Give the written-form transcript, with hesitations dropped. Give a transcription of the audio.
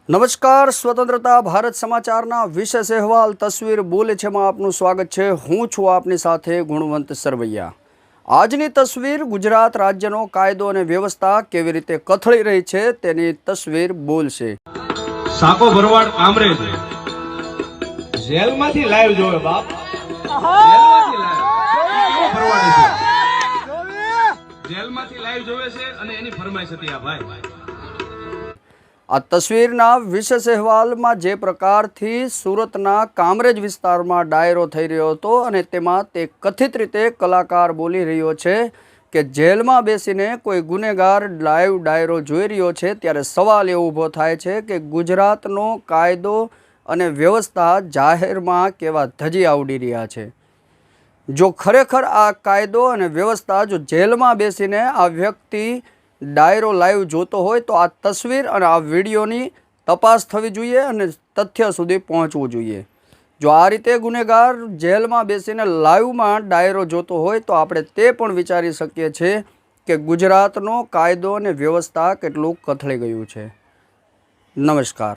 નમસ્કાર, સ્વતંત્રતા ભારત સમાચારના વિશેષ અહેવાલ તસવીર બોલે છે માં આપનું સ્વાગત છે। હું છું આપની સાથે ગુણવંત સરવૈયા। આજની તસવીર ગુજરાત રાજ્યનો કાયદો અને વ્યવસ્થા કેવી રીતે કથળી રહી છે તેની તસવીર બોલશે। સાકો ભરવાડ કામરેજ જેલમાંથી લાઈવ જોવે બાપ, જેલમાંથી લાઈવ ભરવાડ છે, જેલમાંથી લાઈવ જોવે છે અને એની ફરમાઈશ હતી આ ભાઈ। આ તસવીરના વિશેષ અહેવાલમાં જે પ્રકારથી સુરતના કામરેજ વિસ્તારમાં ડાયરો થઈ રહ્યો હતો અને તેમાં તે કથિત રીતે કલાકાર બોલી રહ્યો છે કે જેલમાં બેસીને કોઈ ગુનેગાર લાઈવ ડાયરો જોઈ રહ્યો છે, ત્યારે સવાલ એ ઊભો થાય છે કે ગુજરાતનો કાયદો અને વ્યવસ્થા જાહેરમાં કેવા ધજી આવડી રહ્યા છે। જો ખરેખર આ કાયદો અને વ્યવસ્થા જો જેલમાં બેસીને આ વ્યક્તિ ડાયરો લાઈવ જોતો હોય તો આ તસવીર અને આ વિડીયોની તપાસ થવી જોઈએ અને તથ્ય સુધી પહોંચવું જોઈએ। જો આ રીતે ગુનેગાર જેલમાં બેસીને લાઈવમાં ડાયરો જોતો હોય તો આપણે તે પણ વિચારી શકીએ છીએ કે ગુજરાતનો કાયદો અને વ્યવસ્થા કેટલું કથળી ગયું છે। નમસ્કાર।